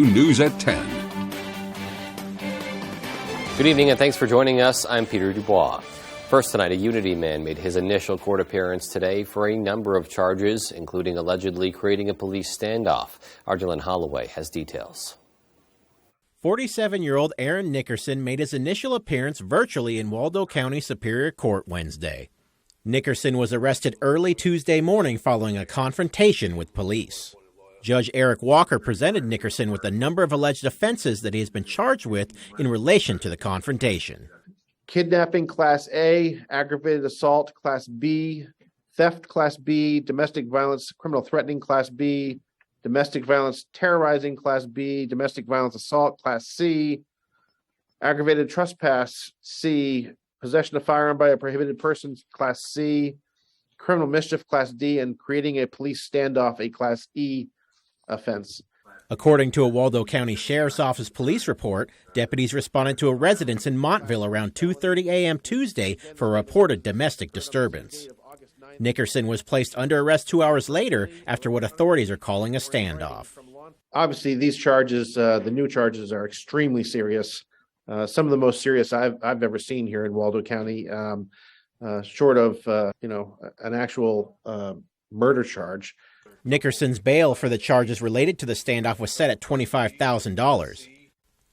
News at 10. Good evening and thanks for joining us. I'm Peter Dubois. First tonight, a Unity man made his initial court appearance today for a number of charges, including allegedly creating a police standoff. Arjun Holloway has details. 47-year-old Aaron Nickerson made his initial appearance virtually in Waldo County Superior Court Wednesday. Nickerson was arrested early Tuesday morning following a confrontation with police. Judge Eric Walker presented Nickerson with a number of alleged offenses that he has been charged with in relation to the confrontation. Kidnapping, Class A, aggravated assault, Class B, theft, Class B, domestic violence, criminal threatening, Class B, domestic violence, terrorizing, Class B, domestic violence assault, Class C, aggravated trespass, C, possession of firearm by a prohibited person, Class C, criminal mischief, Class D, and creating a police standoff, a Class E offense. According to a Waldo County Sheriff's Office police report, deputies responded to a residence in Montville around 2:30 a.m. Tuesday for a reported domestic disturbance. Nickerson was placed under arrest 2 hours later after what authorities are calling a standoff. Obviously, these charges, the new charges, are extremely serious. Some of the most serious I've ever seen here in Waldo County, short of an actual murder charge. Nickerson's bail for the charges related to the standoff was set at $25,000.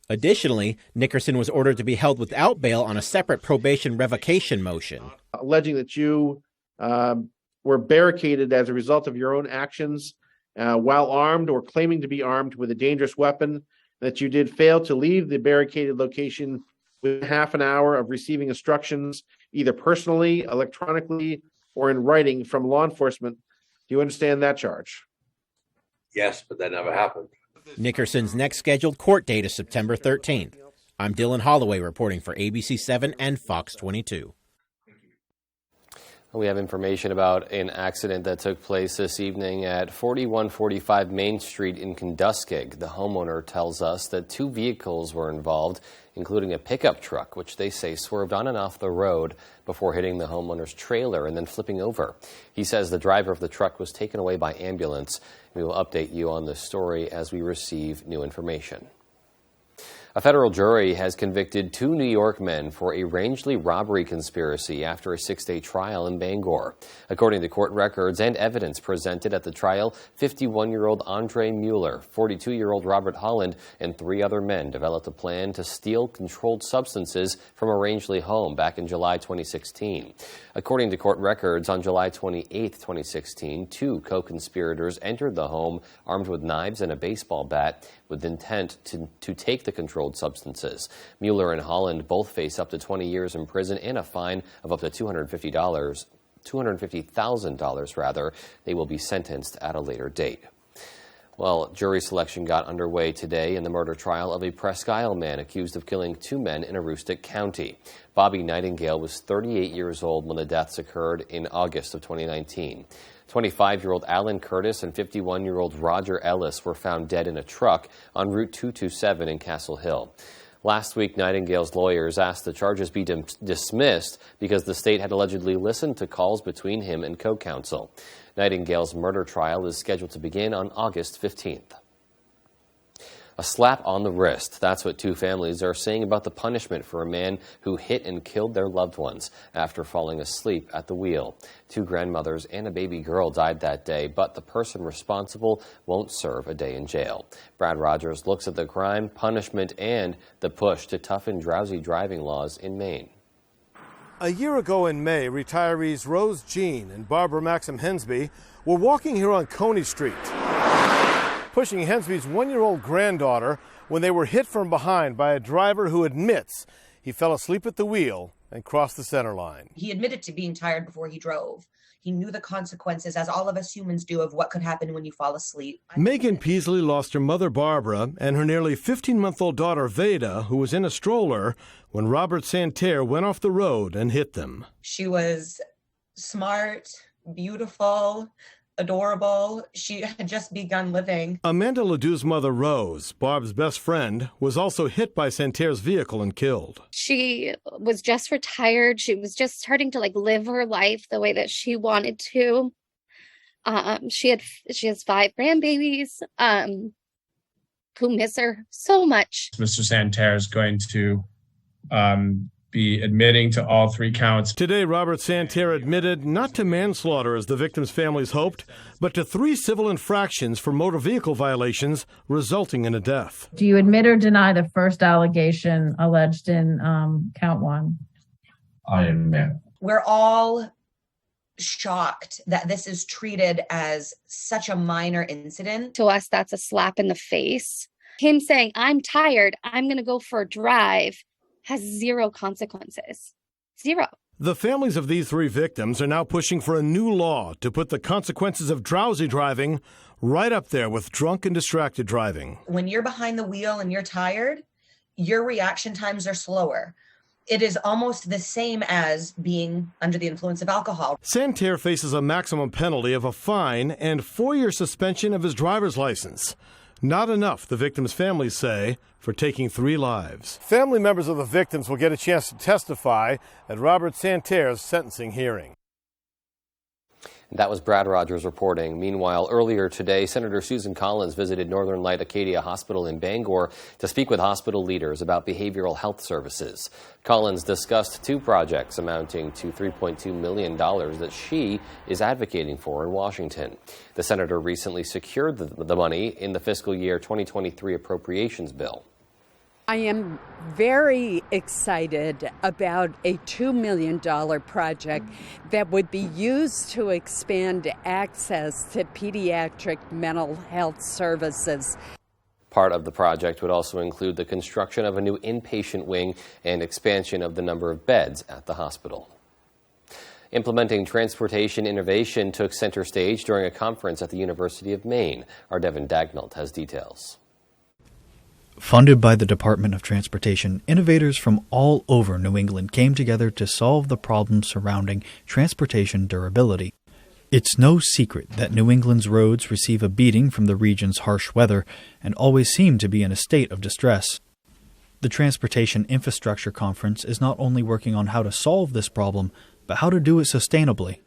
Additionally, Nickerson was ordered to be held without bail on a separate probation revocation motion. Alleging that you were barricaded as a result of your own actions while armed or claiming to be armed with a dangerous weapon, that you did fail to leave the barricaded location within half an hour of receiving instructions, either personally, electronically, or in writing from law enforcement. Do you understand that charge? Yes, but that never happened. Nickerson's next scheduled court date is September 13th. I'm Dylan Holloway reporting for ABC 7 and Fox 22. We have information about an accident that took place this evening at 4145 Main Street in Kenduskig. The homeowner tells us that two vehicles were involved, including a pickup truck, which they say swerved on and off the road before hitting the homeowner's trailer and then flipping over. He says the driver of the truck was taken away by ambulance. We will update you on this story as we receive new information. A federal jury has convicted two New York men for a Rangeley robbery conspiracy after a 6-day trial in Bangor. According to court records and evidence presented at the trial, 51-year-old Andre Mueller, 42-year-old Robert Holland, and 3 other men developed a plan to steal controlled substances from a Rangeley home back in July 2016. According to court records, on July 28, 2016, 2 co-conspirators entered the home armed with knives and a baseball bat with intent to take the controlled substances. Mueller and Holland both face up to 20 years in prison and a fine of up to $250,000 rather. They will be sentenced at a later date. Well, jury selection got underway today in the murder trial of a Presque Isle man accused of killing 2 men in Aroostook County. Bobby Nightingale was 38 years old when the deaths occurred in August of 2019. 25-year-old Alan Curtis and 51-year-old Roger Ellis were found dead in a truck on Route 227 in Castle Hill. Last week, Nightingale's lawyers asked the charges be dismissed because the state had allegedly listened to calls between him and co-counsel. Nightingale's murder trial is scheduled to begin on August 15th. A slap on the wrist. That's what 2 families are saying about the punishment for a man who hit and killed their loved ones after falling asleep at the wheel. 2 grandmothers and a baby girl died that day, but the person responsible won't serve a day in jail. Brad Rogers looks at the crime, punishment, and the push to toughen drowsy driving laws in Maine. A year ago in May, retirees Rose Jean and Barbara Maxim Hensby were walking here on Coney Street, pushing Hensby's 1-year-old granddaughter when they were hit from behind by a driver who admits he fell asleep at the wheel and crossed the center line. He admitted to being tired before he drove. He knew the consequences, as all of us humans do, of what could happen when you fall asleep. Megan Peasley lost her mother, Barbara, and her nearly 15-month-old daughter, Veda, who was in a stroller when Robert Santerre went off the road and hit them. She was smart, beautiful, adorable. She had just begun living. Amanda Ledoux's mother, Rose, Barb's best friend, was also hit by Santerre's vehicle and killed. She was just retired. She was just starting to live her life the way that she wanted to. She has 5 grandbabies. who miss her so much. Mr. Santerre is going to be admitting to all 3 counts. Today, Robert Santerre admitted not to manslaughter, as the victims' families hoped, but to 3 civil infractions for motor vehicle violations, resulting in a death. Do you admit or deny the first allegation alleged in count 1? I admit. We're all shocked that this is treated as such a minor incident. To us, that's a slap in the face. Him saying, I'm tired, I'm going to go for a drive, has 0 consequences. 0. The families of these 3 victims are now pushing for a new law to put the consequences of drowsy driving right up there with drunk and distracted driving. When you're behind the wheel and you're tired, your reaction times are slower. It is almost the same as being under the influence of alcohol. Santerre faces a maximum penalty of a fine and 4-year suspension of his driver's license. Not enough, the victims' families say, for taking 3 lives. Family members of the victims will get a chance to testify at Robert Santerre's sentencing hearing. That was Brad Rogers reporting. Meanwhile, earlier today, Senator Susan Collins visited Northern Light Acadia Hospital in Bangor to speak with hospital leaders about behavioral health services. Collins discussed 2 projects amounting to $3.2 million that she is advocating for in Washington. The senator recently secured the money in the fiscal year 2023 appropriations bill. I am very excited about a $2 million project that would be used to expand access to pediatric mental health services. Part of the project would also include the construction of a new inpatient wing and expansion of the number of beds at the hospital. Implementing transportation innovation took center stage during a conference at the University of Maine. Our Devin Dagnall has details. Funded by the Department of Transportation, innovators from all over New England came together to solve the problems surrounding transportation durability. It's no secret that New England's roads receive a beating from the region's harsh weather and always seem to be in a state of distress. The Transportation Infrastructure Conference is not only working on how to solve this problem, but how to do it sustainably.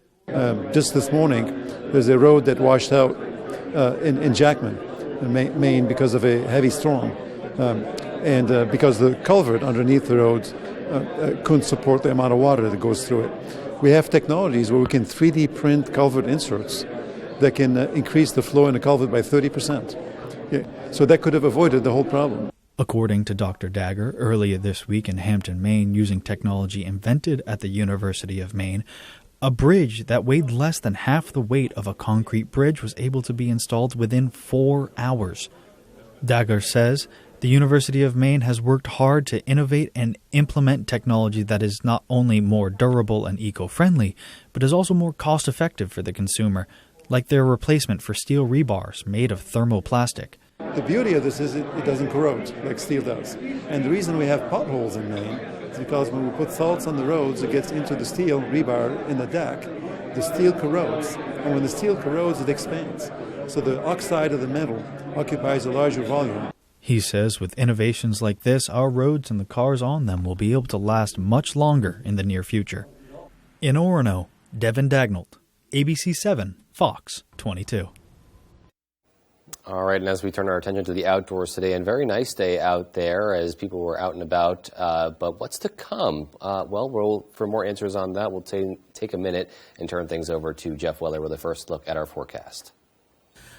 Just this morning, there's a road that washed out in Jackman, Maine, because of a heavy storm. And because the culvert underneath the road couldn't support the amount of water that goes through it. We have technologies where we can 3D print culvert inserts that can increase the flow in the culvert by 30%. Yeah. So that could have avoided the whole problem. According to Dr. Dagger, earlier this week in Hampton, Maine, using technology invented at the University of Maine, a bridge that weighed less than half the weight of a concrete bridge was able to be installed within 4 hours. Dagger says the University of Maine has worked hard to innovate and implement technology that is not only more durable and eco-friendly, but is also more cost-effective for the consumer, like their replacement for steel rebars made of thermoplastic. The beauty of this is it doesn't corrode like steel does. And the reason we have potholes in Maine is because when we put salts on the roads, it gets into the steel rebar in the deck. The steel corrodes, and when the steel corrodes, it expands. So the oxide of the metal occupies a larger volume. He says with innovations like this, our roads and the cars on them will be able to last much longer in the near future. In Orono, Devin Dagnall, ABC 7, Fox 22. All right, and as we turn our attention to the outdoors today, and very nice day out there as people were out and about, but what's to come? For more answers on that, we'll take a minute and turn things over to Jeff Weller with a first look at our forecast.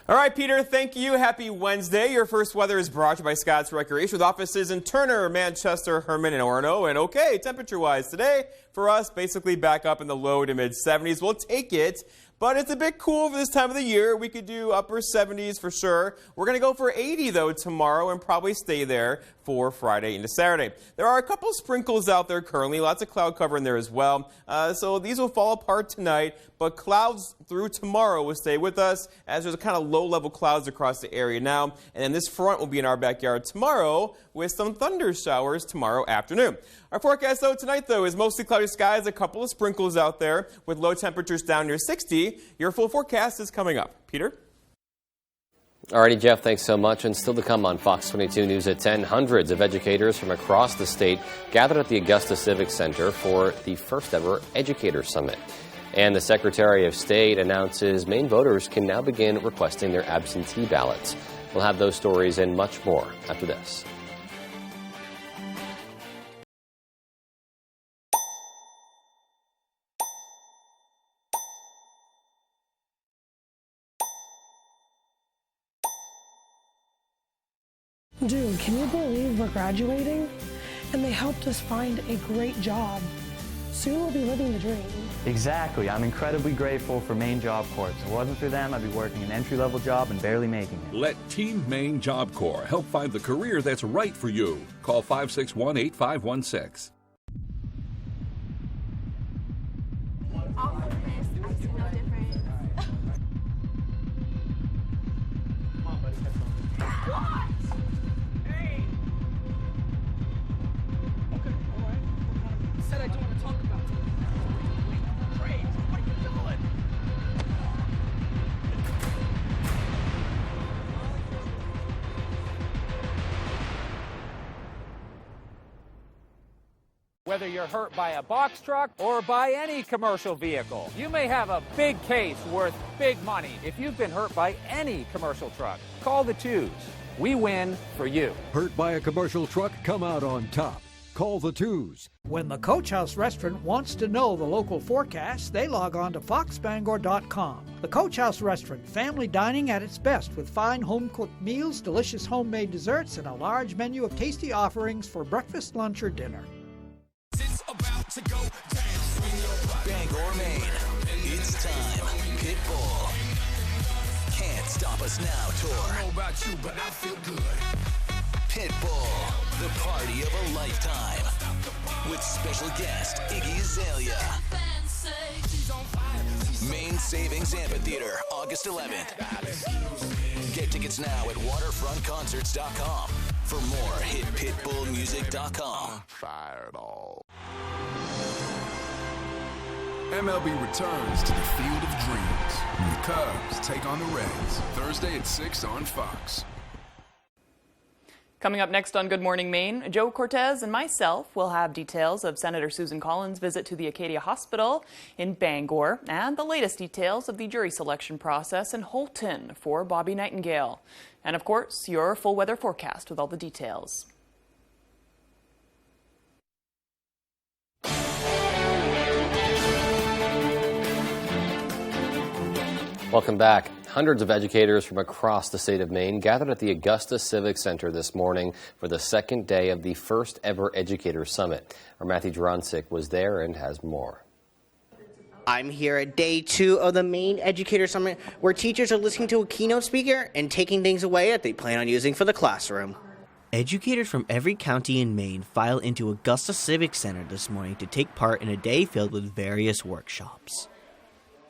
All right, Peter, thank you. Happy Wednesday. Your first weather is brought to you by Scott's Recreation with offices in Turner, Manchester, Herman, and Orono. And okay, temperature-wise today, for us, basically back up in the low to mid-70s. We'll take it. But it's a bit cool for this time of the year. We could do upper 70s for sure. We're going to go for 80, though, tomorrow and probably stay there for Friday into Saturday. There are a couple sprinkles out there currently. Lots of cloud cover in there as well. So these will fall apart tonight, but clouds through tomorrow will stay with us as there's kind of low-level clouds across the area now. And then this front will be in our backyard tomorrow with some thunder showers tomorrow afternoon. Our forecast, though, tonight, though, is mostly cloudy skies, a couple of sprinkles out there with low temperatures down near 60. Your full forecast is coming up. Peter? Alrighty, Jeff, thanks so much. And still to come on Fox 22 News at 10, hundreds of educators from across the state gathered at the Augusta Civic Center for the first ever Educator Summit. And the Secretary of State announces Maine voters can now begin requesting their absentee ballots. We'll have those stories and much more after this. Dude, can you believe we're graduating? And they helped us find a great job. Soon we'll be living the dream. Exactly. I'm incredibly grateful for Maine Job Corps. If it wasn't for them, I'd be working an entry-level job and barely making it. Let Team Maine Job Corps help find the career that's right for you. Call 561-8516. Whether you're hurt by a box truck or by any commercial vehicle, you may have a big case worth big money. If you've been hurt by any commercial truck, call the Twos. We win for you. Hurt by a commercial truck? Come out on top. Call the Twos. When the Coach House Restaurant wants to know the local forecast, they log on to foxbangor.com. The Coach House Restaurant, family dining at its best with fine home-cooked meals, delicious homemade desserts, and a large menu of tasty offerings for breakfast, lunch, or dinner. To go down. Bangor, Maine. It's time. Pitbull. Can't Stop Us Now tour. I don't know about you, but I feel good. Pitbull, the party of a lifetime. With special guest Iggy Azalea. Maine Savings Amphitheater, August 11th. Get tickets now at waterfrontconcerts.com. For more, hit pitbullmusic.com. Fireball. MLB returns to the Field of Dreams when the Cubs take on the Reds. Thursday at 6 on Fox. Coming up next on Good Morning Maine, Joe Cortez and myself will have details of Senator Susan Collins' visit to the Acadia Hospital in Bangor and the latest details of the jury selection process in Holton for Bobby Nightingale. And of course, your full weather forecast with all the details. Welcome back. Hundreds of educators from across the state of Maine gathered at the Augusta Civic Center this morning for the second day of the first ever Educator Summit. Our Matthew Jurancic was there and has more. I'm here at day 2 of the Maine Educator Summit, where teachers are listening to a keynote speaker and taking things away that they plan on using for the classroom. Educators from every county in Maine file into Augusta Civic Center this morning to take part in a day filled with various workshops.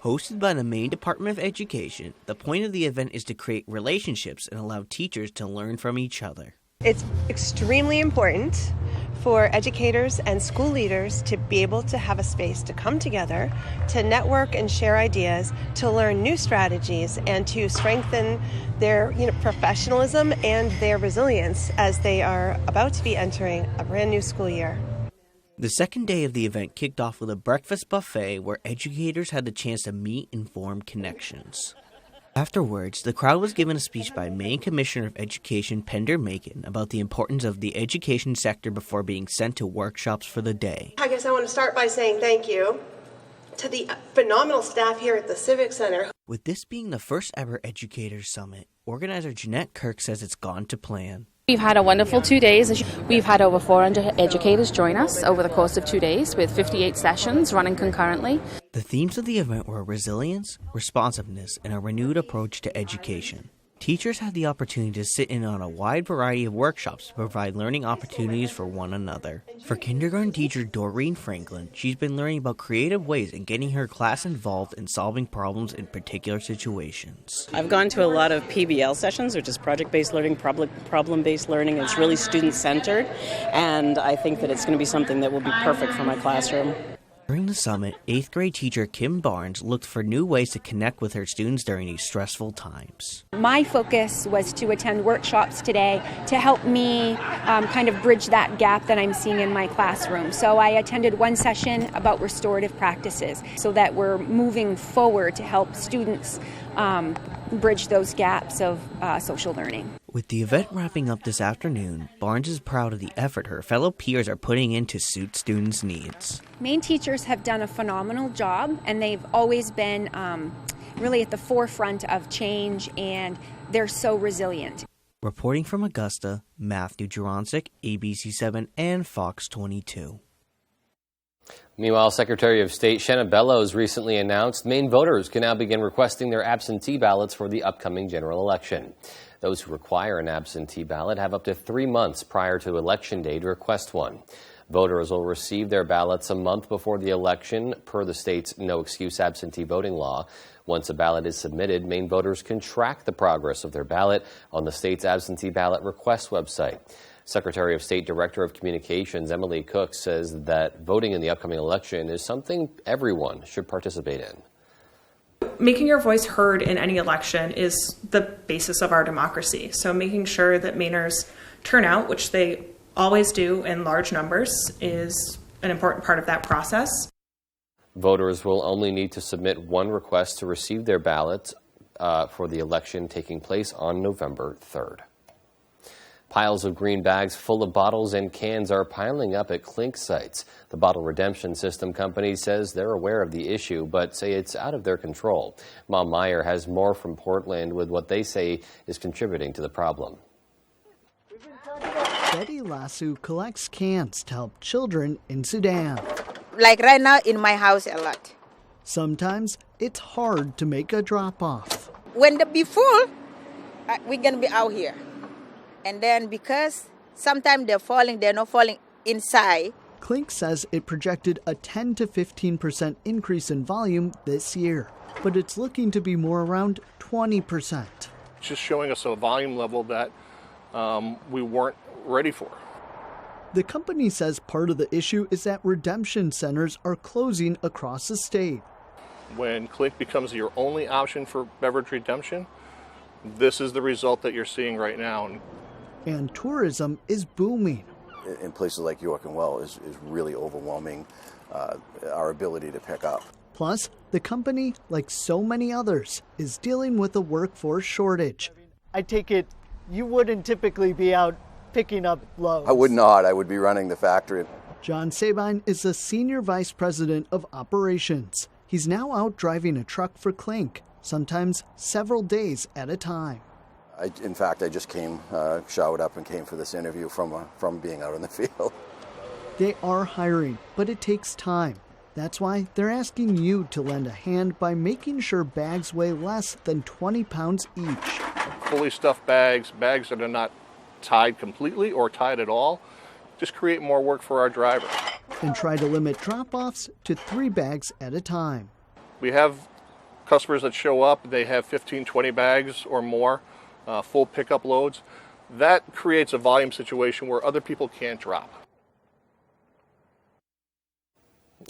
Hosted by the Maine Department of Education, the point of the event is to create relationships and allow teachers to learn from each other. It's extremely important for educators and school leaders to be able to have a space to come together, to network and share ideas, to learn new strategies, and to strengthen their professionalism and their resilience as they are about to be entering a brand new school year. The second day of the event kicked off with a breakfast buffet where educators had the chance to meet and form connections. Afterwards, the crowd was given a speech by Maine Commissioner of Education Pender Macon about the importance of the education sector before being sent to workshops for the day. I guess I want to start by saying thank you to the phenomenal staff here at the Civic Center. With this being the first ever Educators Summit, organizer Jeanette Kirk says it's gone to plan. We've had a wonderful 2 days. We've had over 400 educators join us over the course of 2 days with 58 sessions running concurrently. The themes of the event were resilience, responsiveness, and a renewed approach to education. Teachers had the opportunity to sit in on a wide variety of workshops to provide learning opportunities for one another. For kindergarten teacher Doreen Franklin, she's been learning about creative ways in getting her class involved in solving problems in particular situations. I've gone to a lot of PBL sessions, which is project-based learning, problem-based learning. It's really student-centered, and I think that it's going to be something that will be perfect for my classroom. During the summit, 8th grade teacher Kim Barnes looked for new ways to connect with her students during these stressful times. My focus was to attend workshops today to help me kind of bridge that gap that I'm seeing in my classroom. So I attended one session about restorative practices so that we're moving forward to help students bridge those gaps of social learning. With the event wrapping up this afternoon, Barnes is proud of the effort her fellow peers are putting in to suit students' needs. Maine teachers have done a phenomenal job, and they've always been really at the forefront of change, and they're so resilient. Reporting from Augusta, Matthew Juroncic, ABC7 and Fox 22. Meanwhile, Secretary of State Shanna Bellows recently announced Maine voters can now begin requesting their absentee ballots for the upcoming general election. Those who require an absentee ballot have up to 3 months prior to Election Day to request one. Voters will receive their ballots a month before the election, per the state's no-excuse absentee voting law. Once a ballot is submitted, Maine voters can track the progress of their ballot on the state's absentee ballot request website. Secretary of State Director of Communications Emily Cook says that voting in the upcoming election is something everyone should participate in. Making your voice heard in any election is the basis of our democracy. So making sure that Mainers turn out, which they always do in large numbers, is an important part of that process. Voters will only need to submit one request to receive their ballots for the election taking place on November 3rd. Piles of green bags full of bottles and cans are piling up at Clink sites. The bottle redemption system company says they're aware of the issue, but say it's out of their control. Mom Meyer has more from Portland with what they say is contributing to the problem. Betty Lasso collects cans to help children in Sudan. Like right now in my house a lot. Sometimes it's hard to make a drop-off. When they be full, we're going to be out here. And then because sometimes they're not falling inside. Clink says it projected a 10 to 15% increase in volume this year, but it's looking to be more around 20%. It's just showing us a volume level that we weren't ready for. The company says part of the issue is that redemption centers are closing across the state. When Clink becomes your only option for beverage redemption, this is the result that you're seeing right now. And tourism is booming. In places like York and Well is really overwhelming our ability to pick up. Plus, the company, like so many others, is dealing with a workforce shortage. I take it you wouldn't typically be out picking up loads. I would not. I would be running the factory. John Sabine is the Senior Vice President of Operations. He's now out driving a truck for Clink, sometimes several days at a time. In fact, I just came, showered up and came for this interview from being out in the field. They are hiring, but it takes time. That's why they're asking you to lend a hand by making sure bags weigh less than 20 pounds each. Fully stuffed bags that are not tied completely or tied at all, just create more work for our drivers. And try to limit drop-offs to 3 bags at a time. We have customers that show up, they have 15, 20 bags or more. Full pickup loads. That creates a volume situation where other people can't drop.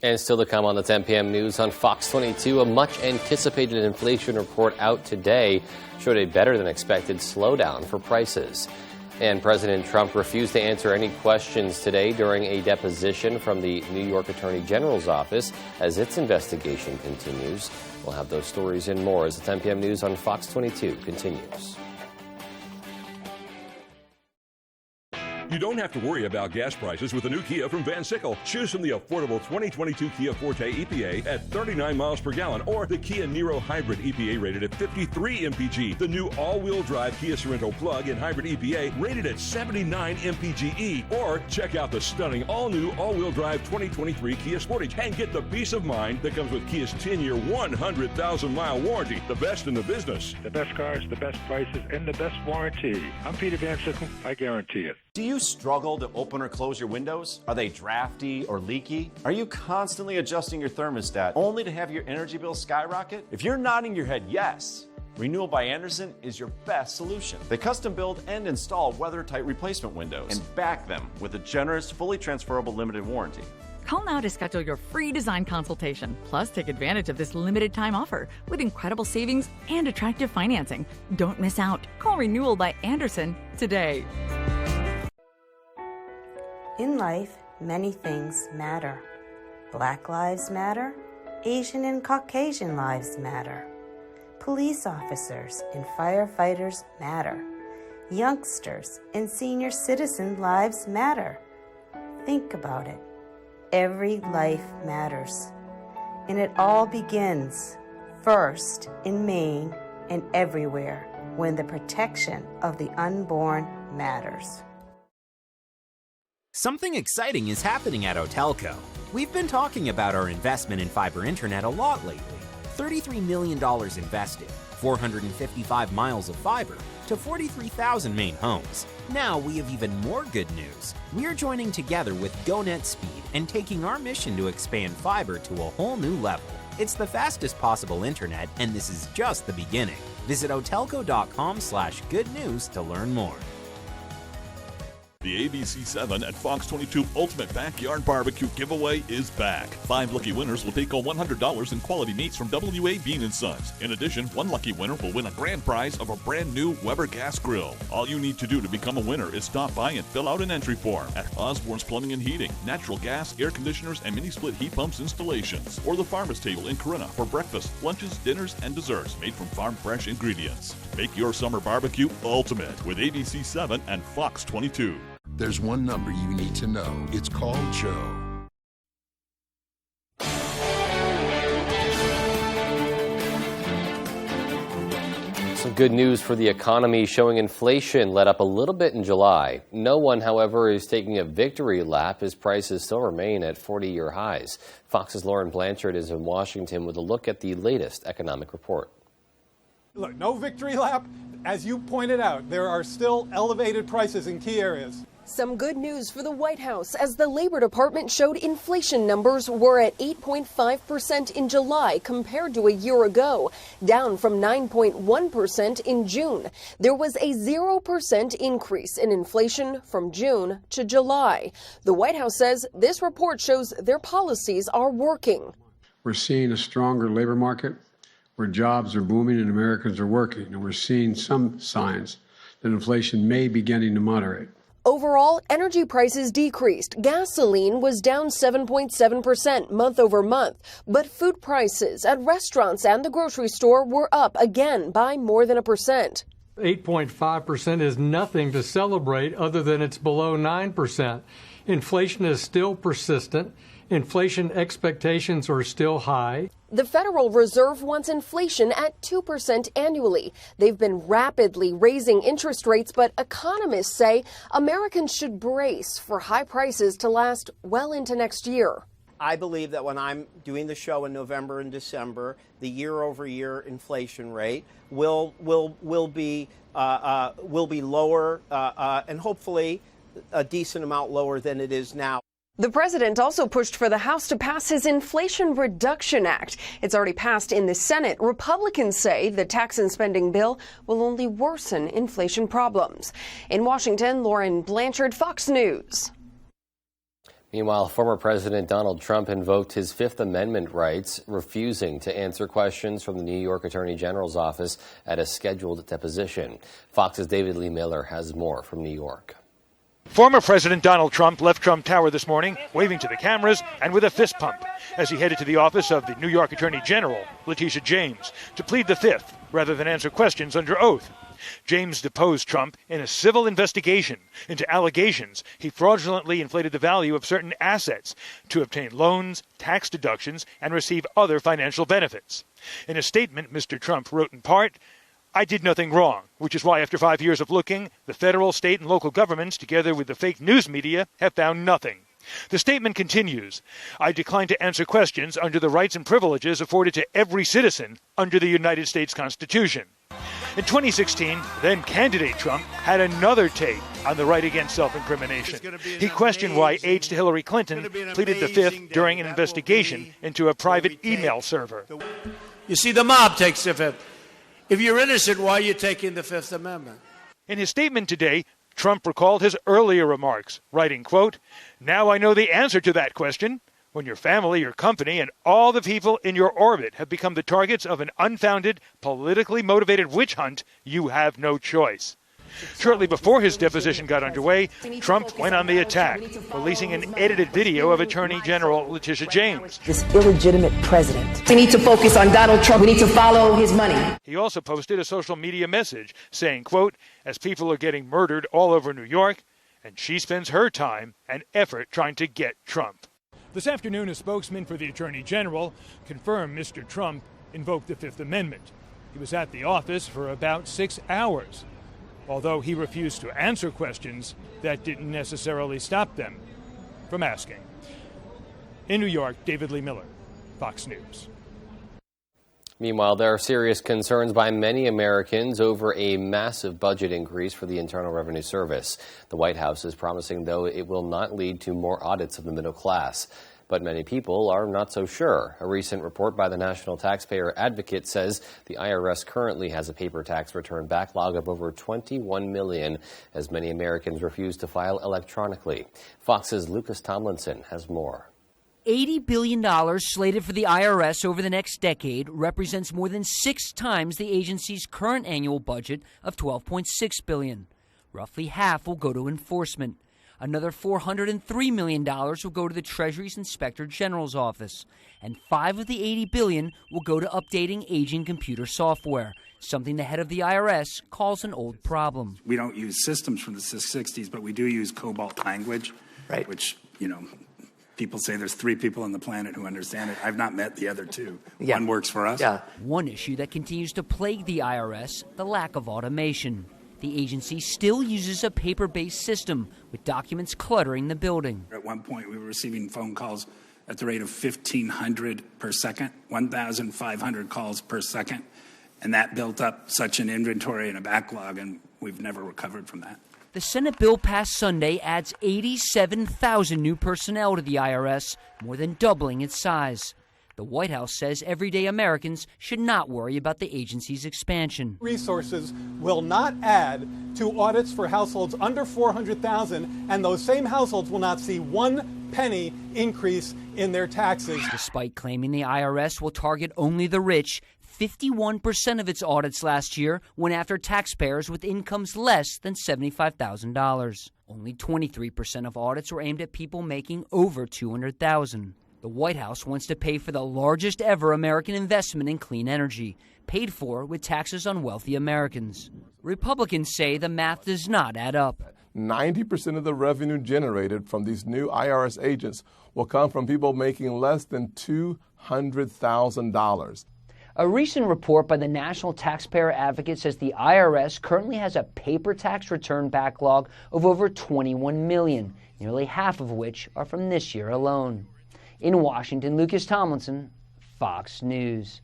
And still to come on the 10 p.m. news on Fox 22, a much-anticipated inflation report out today showed a better-than-expected slowdown for prices. And President Trump refused to answer any questions today during a deposition from the New York Attorney General's office as its investigation continues. We'll have those stories and more as the 10 p.m. news on Fox 22 continues. You don't have to worry about gas prices with the new Kia from Van Sickle. Choose from the affordable 2022 Kia Forte EPA at 39 miles per gallon or the Kia Niro Hybrid EPA rated at 53 mpg. The new all-wheel drive Kia Sorento plug-in hybrid EPA rated at 79 mpge. Or check out the stunning all-new all-wheel drive 2023 Kia Sportage and get the peace of mind that comes with Kia's 10-year, 100,000-mile warranty. The best in the business. The best cars, the best prices, and the best warranty. I'm Peter Van Sickle. I guarantee it. Do you struggle to open or close your windows? Are they drafty or leaky? Are you constantly adjusting your thermostat only to have your energy bill skyrocket? If you're nodding your head yes, Renewal by Andersen is your best solution. They custom build and install weather-tight replacement windows and back them with a generous, fully transferable limited warranty. Call now to schedule your free design consultation. Plus, take advantage of this limited time offer with incredible savings and attractive financing. Don't miss out. Call Renewal by Andersen today. In life, many things matter. Black lives matter. Asian and Caucasian lives matter. Police officers and firefighters matter. Youngsters and senior citizen lives matter. Think about it. Every life matters. And it all begins, first in Maine and everywhere, when the protection of the unborn matters. Something exciting is happening at Otelco. We've been talking about our investment in fiber internet a lot lately. $33 million invested, 455 miles of fiber to 43,000 Maine homes. Now we have even more good news. We're joining together with GoNet Speed and taking our mission to expand fiber to a whole new level. It's the fastest possible internet, and this is just the beginning. Visit otelco.com/good news to learn more. The ABC7 at Fox 22 Ultimate Backyard Barbecue giveaway is back. 5 lucky winners will take home $100 in quality meats from WA Bean & Sons. In addition, 1 lucky winner will win a grand prize of a brand new Weber gas grill. All you need to do to become a winner is stop by and fill out an entry form at Osborne's Plumbing and Heating, natural gas, air conditioners, and mini-split heat pumps installations, or the Farmer's Table in Corinna for breakfast, lunches, dinners, and desserts made from farm-fresh ingredients. Make your summer barbecue ultimate with ABC7 and Fox 22. There's one number you need to know. It's called Joe. Some good news for the economy, showing inflation let up a little bit in July. No one, however, is taking a victory lap as prices still remain at 40-year highs. Fox's Lauren Blanchard is in Washington with a look at the latest economic report. Look, no victory lap. As you pointed out, there are still elevated prices in key areas. Some good news for the White House as the Labor Department showed inflation numbers were at 8.5% in July compared to a year ago, down from 9.1% in June. There was a 0% increase in inflation from June to July. The White House says this report shows their policies are working. We're seeing a stronger labor market where jobs are booming and Americans are working, and we're seeing some signs that inflation may be beginning to moderate. Overall, energy prices decreased. Gasoline was down 7.7% month over month, but food prices at restaurants and the grocery store were up again by more than 1%. 8.5% is nothing to celebrate other than it's below 9%. Inflation is still persistent. Inflation expectations are still high. The Federal Reserve wants inflation at 2% annually. They've been rapidly raising interest rates, but economists say Americans should brace for high prices to last well into next year. I believe that when I'm doing the show in November and December, the year-over-year inflation rate will be lower and hopefully a decent amount lower than it is now. The president also pushed for the House to pass his Inflation Reduction Act. It's already passed in the Senate. Republicans say the tax and spending bill will only worsen inflation problems. In Washington, Lauren Blanchard, Fox News. Meanwhile, former President Donald Trump invoked his Fifth Amendment rights, refusing to answer questions from the New York Attorney General's office at a scheduled deposition. Fox's David Lee Miller has more from New York. Former President Donald Trump left Trump Tower this morning, waving to the cameras and with a fist pump as he headed to the office of the New York Attorney General, Letitia James, to plead the Fifth rather than answer questions under oath. James deposed Trump in a civil investigation into allegations he fraudulently inflated the value of certain assets to obtain loans, tax deductions, and receive other financial benefits. In a statement, Mr. Trump wrote in part, "I did nothing wrong, which is why after 5 years of looking, the federal, state, and local governments, together with the fake news media, have found nothing." The statement continues, "I decline to answer questions under the rights and privileges afforded to every citizen under the United States Constitution." In 2016, then-candidate Trump had another take on the right against self-incrimination. He questioned why aides to Hillary Clinton pleaded the Fifth during an investigation into a private email server. You see, the mob takes the Fifth. If you're innocent, why are you taking the Fifth Amendment? In his statement today, Trump recalled his earlier remarks, writing, quote, "Now I know the answer to that question. When your family, your company, and all the people in your orbit have become the targets of an unfounded, politically motivated witch hunt, you have no choice." Shortly before his deposition got underway, Trump went on the attack, releasing an edited video of Attorney General Letitia James. This illegitimate president. We need to focus on Donald Trump. We need to follow his money. He also posted a social media message saying, quote, as people are getting murdered all over New York, and she spends her time and effort trying to get Trump. This afternoon, a spokesman for the Attorney General confirmed Mr. Trump invoked the Fifth Amendment. He was at the office for about 6 hours. Although he refused to answer questions, that didn't necessarily stop them from asking. In New York, David Lee Miller, Fox News. Meanwhile, there are serious concerns by many Americans over a massive budget increase for the Internal Revenue Service. The White House is promising, though, it will not lead to more audits of the middle class. But many people are not so sure. A recent report by the National Taxpayer Advocate says the IRS currently has a paper tax return backlog of over 21 million, as many Americans refuse to file electronically. Fox's Lucas Tomlinson has more. $80 billion slated for the IRS over the next decade represents more than 6 times the agency's current annual budget of $12.6 billion. Roughly half will go to enforcement. Another $403 million will go to the Treasury's Inspector General's office. And $5 of the $80 billion will go to updating aging computer software, something the head of the IRS calls an old problem. We don't use systems from the 60s, but we do use COBOL language, right? Which, people say there's 3 people on the planet who understand it. I've not met the other 2. Yeah. One works for us. Yeah. One issue that continues to plague the IRS, the lack of automation. The agency still uses a paper-based system with documents cluttering the building. At one point, we were receiving phone calls at the rate of 1,500 per second, 1,500 calls per second. And that built up such an inventory and a backlog, and we've never recovered from that. The Senate bill passed Sunday adds 87,000 new personnel to the IRS, more than doubling its size. The White House says everyday Americans should not worry about the agency's expansion. Resources will not add to audits for households under $400,000, and those same households will not see 1 penny increase in their taxes. Despite claiming the IRS will target only the rich, 51% of its audits last year went after taxpayers with incomes less than $75,000. Only 23% of audits were aimed at people making over $200,000. The White House wants to pay for the largest ever American investment in clean energy, paid for with taxes on wealthy Americans. Republicans say the math does not add up. 90% of the revenue generated from these new IRS agents will come from people making less than $200,000. A recent report by the National Taxpayer Advocate says the IRS currently has a paper tax return backlog of over 21 million, nearly half of which are from this year alone. In Washington, Lucas Tomlinson, Fox News.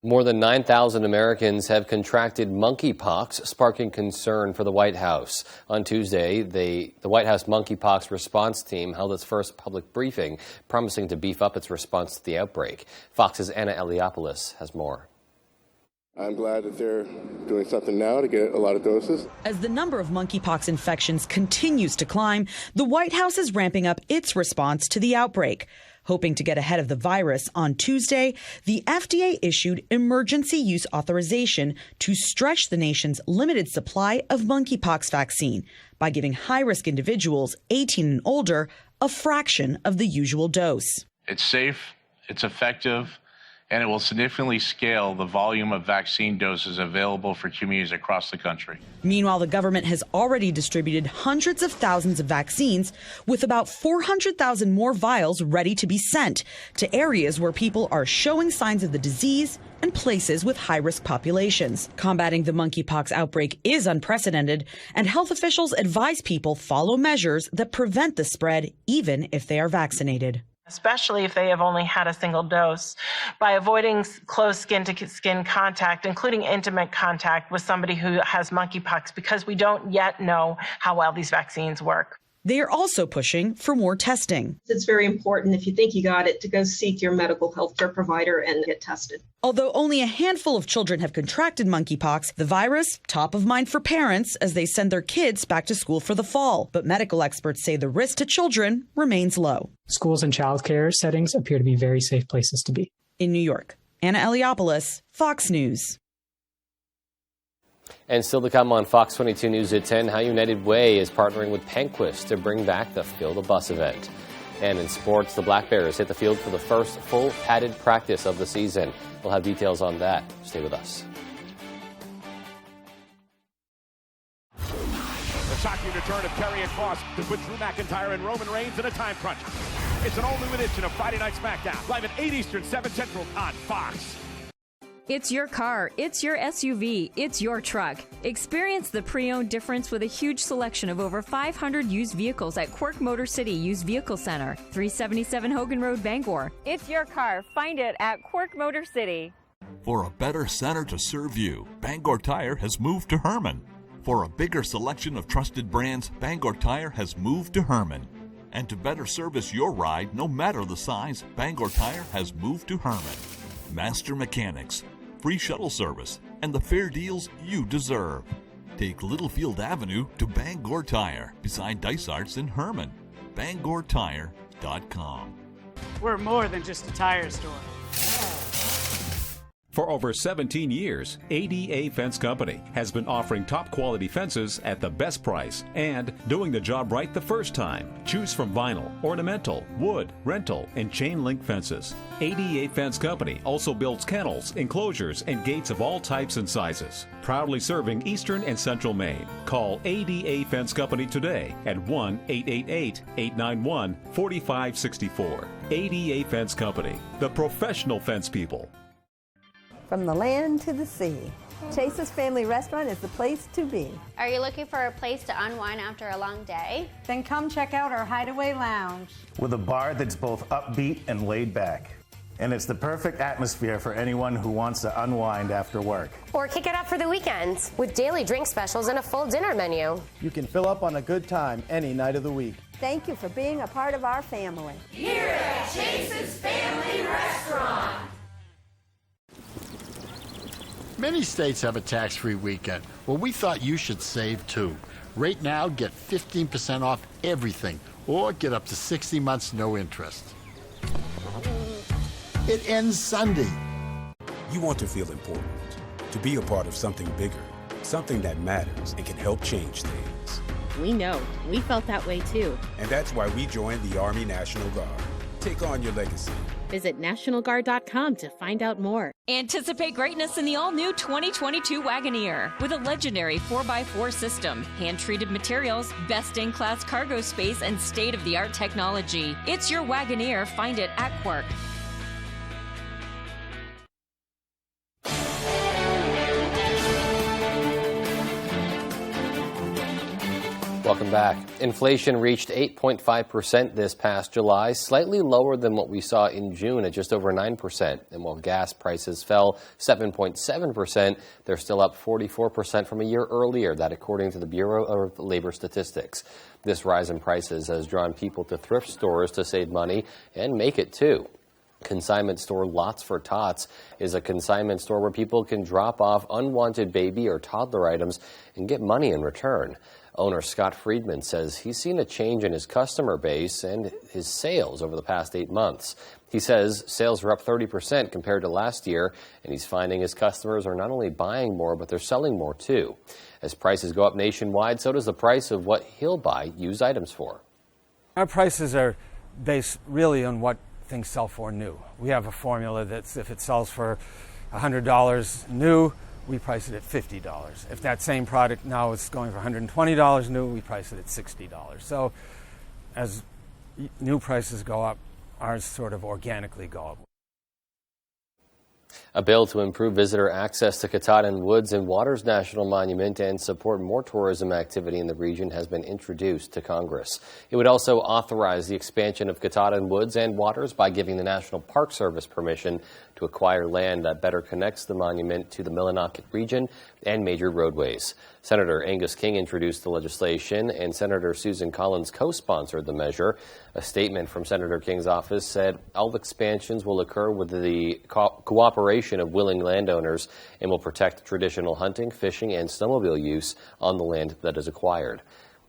More than 9,000 Americans have contracted monkeypox, sparking concern for the White House. On Tuesday, the White House monkeypox response team held its first public briefing, promising to beef up its response to the outbreak. Fox's Anna Eliopoulos has more. I'm glad that they're doing something now to get a lot of doses. As the number of monkeypox infections continues to climb, the White House is ramping up its response to the outbreak. Hoping to get ahead of the virus, on Tuesday, the FDA issued emergency use authorization to stretch the nation's limited supply of monkeypox vaccine by giving high-risk individuals 18 and older a fraction of the usual dose. It's safe, it's effective, and it will significantly scale the volume of vaccine doses available for communities across the country. Meanwhile, the government has already distributed hundreds of thousands of vaccines, with about 400,000 more vials ready to be sent to areas where people are showing signs of the disease and places with high-risk populations. Combating the monkeypox outbreak is unprecedented, and health officials advise people follow measures that prevent the spread, even if they are vaccinated. Especially if they have only had a single dose, by avoiding close skin-to-skin contact, including intimate contact with somebody who has monkeypox, because we don't yet know how well these vaccines work. They are also pushing for more testing. It's very important, if you think you got it, to go seek your medical health care provider and get tested. Although only a handful of children have contracted monkeypox, the virus top of mind for parents as they send their kids back to school for the fall. But medical experts say the risk to children remains low. Schools and child care settings appear to be very safe places to be. In New York, Anna Eliopoulos, Fox News. And still to come on Fox 22 News at 10, how United Way is partnering with Penquist to bring back the Field of Bus event. And in sports, the Black Bears hit the field for the first full padded practice of the season. We'll have details on that. Stay with us. The shocking return of Karrion Kross to put Drew McIntyre and Roman Reigns in a time crunch. It's an all-new edition of Friday Night SmackDown, live at 8 Eastern, 7 Central on Fox. It's your car, it's your SUV, it's your truck. Experience the pre-owned difference with a huge selection of over 500 used vehicles at Quirk Motor City Used Vehicle Center, 377 Hogan Road, Bangor. It's your car. Find it at Quirk Motor City. For a better center to serve you, Bangor Tire has moved to Herman. For a bigger selection of trusted brands, Bangor Tire has moved to Herman. And to better service your ride, no matter the size, Bangor Tire has moved to Herman. Master Mechanics, free shuttle service, and the fair deals you deserve. Take Littlefield Avenue to Bangor Tire, beside Dysart's in Herman. BangorTire.com. We're more than just a tire store. For over 17 years, ADA Fence Company has been offering top quality fences at the best price and doing the job right the first time. Choose from vinyl, ornamental, wood, rental, and chain link fences. ADA Fence Company also builds kennels, enclosures, and gates of all types and sizes. Proudly serving Eastern and Central Maine. Call ADA Fence Company today at 1-888-891-4564. ADA Fence Company, the professional fence people. From the land to the sea, Chase's Family Restaurant is the place to be. Are you looking for a place to unwind after a long day? Then come check out our Hideaway Lounge. With a bar that's both upbeat and laid back. And it's the perfect atmosphere for anyone who wants to unwind after work. Or kick it up for the weekends with daily drink specials and a full dinner menu. You can fill up on a good time any night of the week. Thank you for being a part of our family. Here at Chase's Family Restaurant. Many states have a tax-free weekend. Well, we thought you should save too. Right now, get 15% off everything, or get up to 60 months no interest. It ends Sunday. You want to feel important, to be a part of something bigger, something that matters and can help change things. We know. We felt that way too. And that's why we joined the Army National Guard. Take on your legacy. Visit NationalGuard.com to find out more. Anticipate greatness in the all-new 2022 Wagoneer. With a legendary 4x4 system, hand-treated materials, best-in-class cargo space, and state-of-the-art technology. It's your Wagoneer. Find it at Quirk. Welcome back. Inflation reached 8.5% this past July, slightly lower than what we saw in June at just over 9%. And while gas prices fell 7.7%, they're still up 44% from a year earlier, that according to the Bureau of Labor Statistics. This rise in prices has drawn people to thrift stores to save money and make it too. Consignment store Lots for Tots is a consignment store where people can drop off unwanted baby or toddler items and get money in return. Owner Scott Friedman says he's seen a change in his customer base and his sales over the past 8 months. He says sales are up 30% compared to last year, and he's finding his customers are not only buying more, but they're selling more too. As prices go up nationwide, so does the price of what he'll buy used items for. Our prices are based really on what things sell for new. We have a formula that's if it sells for $100 new, we price it at $50. If that same product now is going for $120 new, we price it at $60. So as new prices go up, ours sort of organically go up. A bill to improve visitor access to Katahdin Woods and Waters National Monument and support more tourism activity in the region has been introduced to Congress. It would also authorize the expansion of Katahdin Woods and Waters by giving the National Park Service permission to acquire land that better connects the monument to the Millinocket region and major roadways. Senator Angus King introduced the legislation, and Senator Susan Collins co-sponsored the measure. A statement from Senator King's office said all expansions will occur with the cooperation of willing landowners and will protect traditional hunting, fishing, and snowmobile use on the land that is acquired.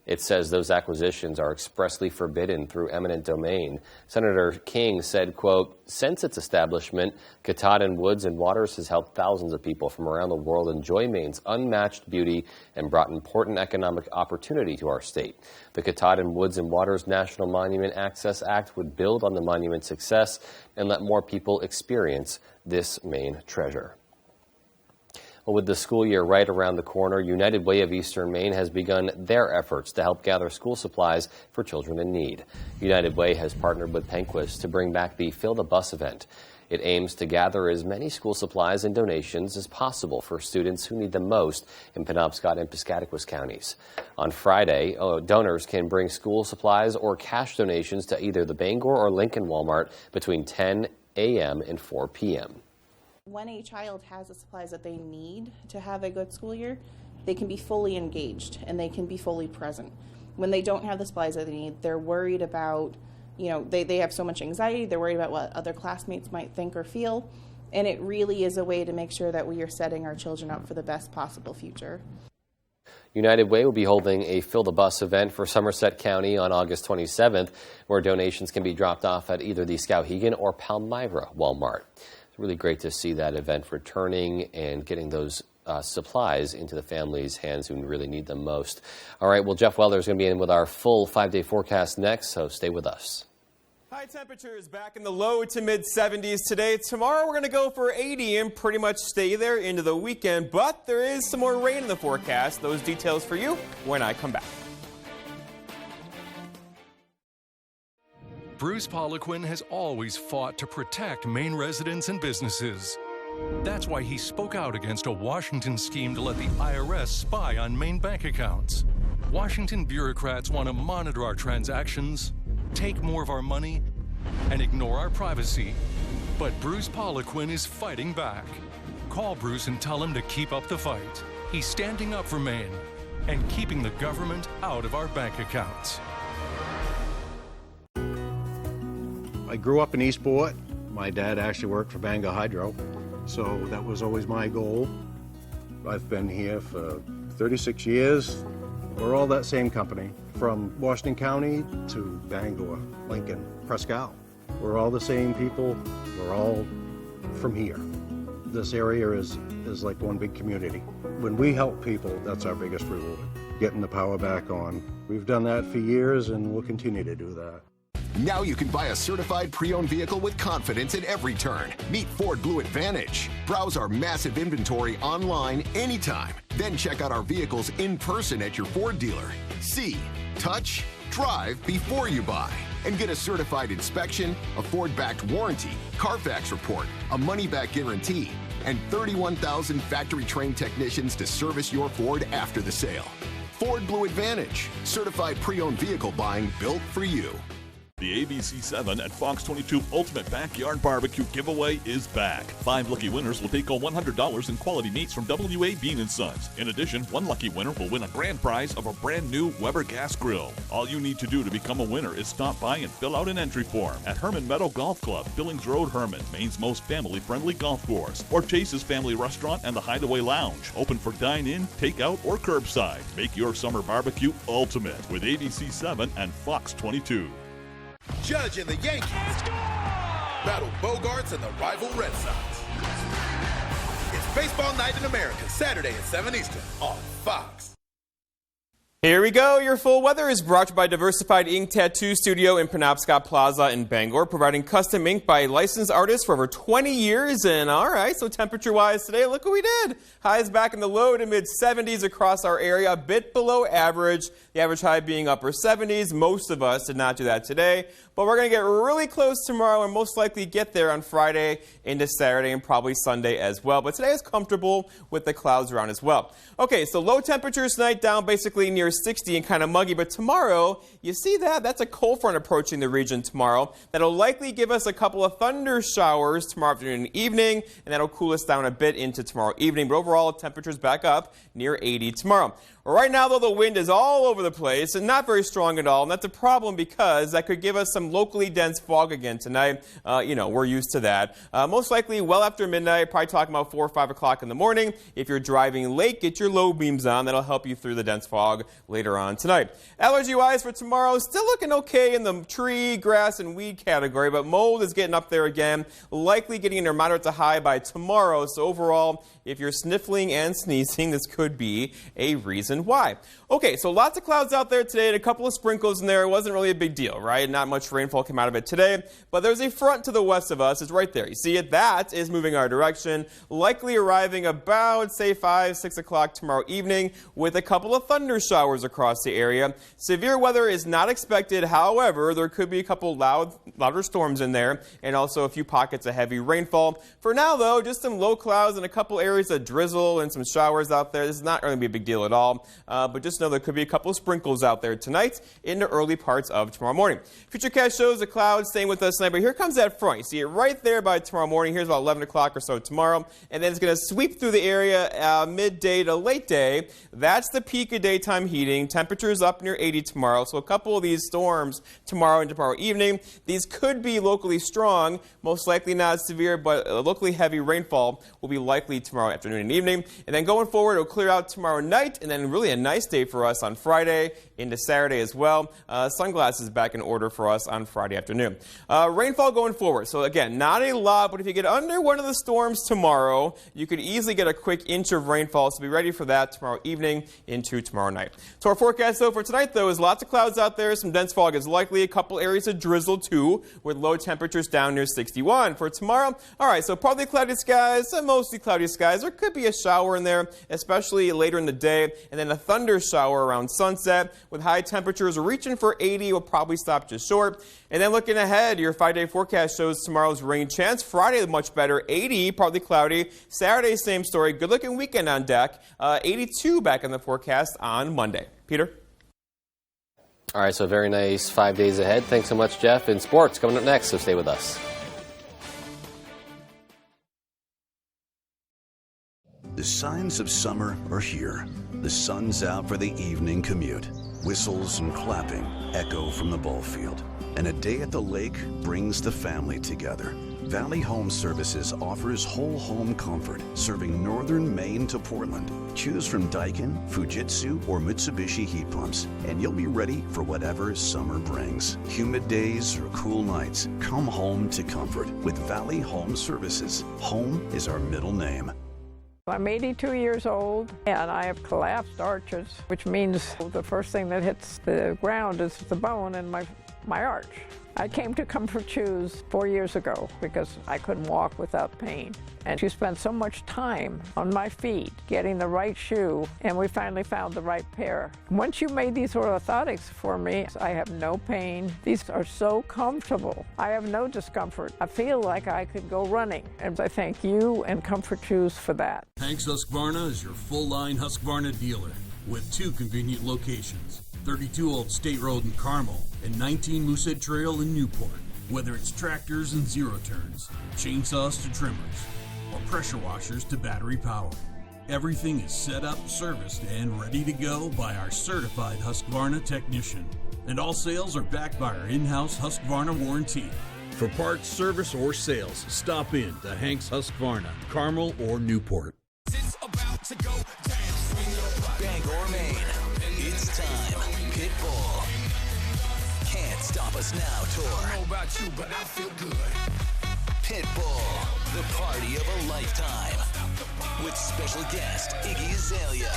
It says those acquisitions are expressly forbidden through eminent domain. Senator King said, quote, since its establishment, Katahdin Woods and Waters has helped thousands of people from around the world enjoy Maine's unmatched beauty and brought important economic opportunity to our state. The Katahdin Woods and Waters National Monument Access Act would build on the monument's success and let more people experience this Maine treasure. Well, with the school year right around the corner, United Way of Eastern Maine has begun their efforts to help gather school supplies for children in need. United Way has partnered with Penquist to bring back the Fill the Bus event. It aims to gather as many school supplies and donations as possible for students who need them most in Penobscot and Piscataquis counties. On Friday, donors can bring school supplies or cash donations to either the Bangor or Lincoln Walmart between 10 a.m. and 4 p.m. When a child has the supplies that they need to have a good school year, they can be fully engaged and they can be fully present. When they don't have the supplies that they need, they're worried about, they have so much anxiety, they're worried about what other classmates might think or feel, and it really is a way to make sure that we are setting our children up for the best possible future. United Way will be holding a Fill the Bus event for Somerset County on August 27th, where donations can be dropped off at either the Skowhegan or Palmyra Walmart. It's really great to see that event returning and getting those supplies into the families' hands who really need them most. All right, well, Jeff Weller is going to be in with our full 5-day forecast next, so stay with us. High temperatures back in the low to mid 70s today. Tomorrow we're going to go for 80 and pretty much stay there into the weekend, but there is some more rain in the forecast. Those details for you when I come back. Bruce Poliquin has always fought to protect Maine residents and businesses. That's why he spoke out against a Washington scheme to let the IRS spy on Maine bank accounts. Washington bureaucrats want to monitor our transactions, take more of our money, and ignore our privacy. But Bruce Poliquin is fighting back. Call Bruce and tell him to keep up the fight. He's standing up for Maine and keeping the government out of our bank accounts. I grew up in Eastport. My dad actually worked for Bangor Hydro, so that was always my goal. I've been here for 36 years. We're all that same company, from Washington County to Bangor, Lincoln, Prescott. We're all the same people. We're all from here. This area is like one big community. When we help people, that's our biggest reward, getting the power back on. We've done that for years, and we'll continue to do that. Now you can buy a certified pre-owned vehicle with confidence at every turn. Meet Ford Blue Advantage. Browse our massive inventory online anytime. Then check out our vehicles in person at your Ford dealer. See, touch, drive before you buy. And get a certified inspection, a Ford-backed warranty, Carfax report, a money-back guarantee, and 31,000 factory-trained technicians to service your Ford after the sale. Ford Blue Advantage. Certified pre-owned vehicle buying built for you. The ABC7 at Fox 22 Ultimate Backyard Barbecue giveaway is back. 5 lucky winners will take home $100 in quality meats from WA Bean & Sons. In addition, 1 lucky winner will win a grand prize of a brand new Weber gas grill. All you need to do to become a winner is stop by and fill out an entry form at Herman Meadow Golf Club, Billings Road, Herman, Maine's most family-friendly golf course, or Chase's Family Restaurant and the Hideaway Lounge, open for dine-in, takeout, or curbside. Make your summer barbecue ultimate with ABC7 and Fox 22. Judge and the Yankees battle Bogarts and the rival Red Sox. It's Baseball Night in America, Saturday at 7 Eastern on Fox. Here we go. Your full weather is brought to you by Diversified Ink Tattoo Studio in Penobscot Plaza in Bangor, providing custom ink by licensed artists for over 20 years. And all right, so temperature-wise today, look what we did. Highs back in the low to mid-70s across our area, a bit below average. The average high being upper 70s. Most of us did not do that today. But we're going to get really close tomorrow and most likely get there on Friday into Saturday and probably Sunday as well. But today is comfortable with the clouds around as well. Okay, so low temperatures tonight down basically near 60 and kind of muggy. But tomorrow, you see that? That's a cold front approaching the region tomorrow. That'll likely give us a couple of thunder showers tomorrow afternoon and evening, and that'll cool us down a bit into tomorrow evening. But overall, temperatures back up near 80 tomorrow. Right now, though, the wind is all over the place and not very strong at all, and that's a problem because that could give us some locally dense fog again tonight. We're used to that. Most likely well after midnight, probably talking about 4 or 5 o'clock in the morning. If you're driving late, get your low beams on. That'll help you through the dense fog later on tonight. Allergy-wise for tomorrow, still looking okay in the tree, grass, and weed category, but mold is getting up there again, likely getting into moderate to high by tomorrow. So overall, if you're sniffling and sneezing, this could be a reason why. Okay, so lots of clouds out there today and a couple of sprinkles in there. It wasn't really a big deal, right? Not much rainfall came out of it today, but there's a front to the west of us. It's right there. You see it? That is moving our direction, likely arriving about, say, 5, 6 o'clock tomorrow evening with a couple of thunder showers across the area. Severe weather is not expected. However, there could be a couple louder storms in there and also a few pockets of heavy rainfall. For now, though, just some low clouds and a couple areas of drizzle and some showers out there. This is not going to be a big deal at all, but just know there could be a couple of sprinkles out there tonight into early parts of tomorrow morning. Futurecast shows the clouds staying with us tonight, but here comes that front. You see it right there by tomorrow morning. Here's about 11 o'clock or so tomorrow, and then it's going to sweep through the area midday to late day. That's the peak of daytime heating. Temperatures up near 80 tomorrow, so a couple of these storms tomorrow and tomorrow evening. These could be locally strong, most likely not severe, but locally heavy rainfall will be likely tomorrow afternoon and evening. And then going forward, it'll clear out tomorrow night, and then really a nice day for us on Friday into Saturday as well. Sunglasses back in order for us on Friday afternoon. Rainfall going forward. So again, not a lot, but if you get under one of the storms tomorrow, you could easily get a quick inch of rainfall. So be ready for that tomorrow evening into tomorrow night. So our forecast though for tonight though is lots of clouds out there. Some dense fog is likely. A couple areas of drizzle too, with low temperatures down near 61. For tomorrow, all right, so partly cloudy skies, mostly cloudy skies. There could be a shower in there, especially later in the day, and then a thunder shower around sunset with high temperatures reaching for 80. Will probably stop just short. And then looking ahead, your 5-day forecast shows tomorrow's rain chance. Friday, much better, 80, partly cloudy. Saturday, same story. Good looking weekend on deck. 82 back in the forecast on Monday. Peter? All right, so very nice 5 days ahead. Thanks so much, Jeff. And sports coming up next, so stay with us. The signs of summer are here. The sun's out for the evening commute. Whistles and clapping echo from the ball field. And a day at the lake brings the family together. Valley Home Services offers whole home comfort, serving northern Maine to Portland. Choose from Daikin, Fujitsu, or Mitsubishi heat pumps, and you'll be ready for whatever summer brings. Humid days or cool nights, come home to comfort with Valley Home Services. Home is our middle name. I'm 82 years old and I have collapsed arches, which means the first thing that hits the ground is the bone in my arch. I came to Comfort Shoes 4 years ago because I couldn't walk without pain. And she spent so much time on my feet getting the right shoe, and we finally found the right pair. Once you made these orthotics for me, I have no pain. These are so comfortable. I have no discomfort. I feel like I could go running, and I thank you and Comfort Shoes for that. Hanks Husqvarna is your full-line Husqvarna dealer with 2 convenient locations. 32 Old State Road in Carmel and 19 Moosehead Trail in Newport. Whether it's tractors and zero turns, chainsaws to trimmers, or pressure washers to battery power, everything is set up, serviced, and ready to go by our certified Husqvarna technician. And all sales are backed by our in-house Husqvarna warranty. For parts, service, or sales, stop in to Hanks Husqvarna, Carmel or Newport. It's about to go down. Bangor, Maine. It's time. Pitbull. Can't Stop Us Now tour. I don't know about you, but I feel good. Pitbull, the party of a lifetime. With special guest Iggy Azalea.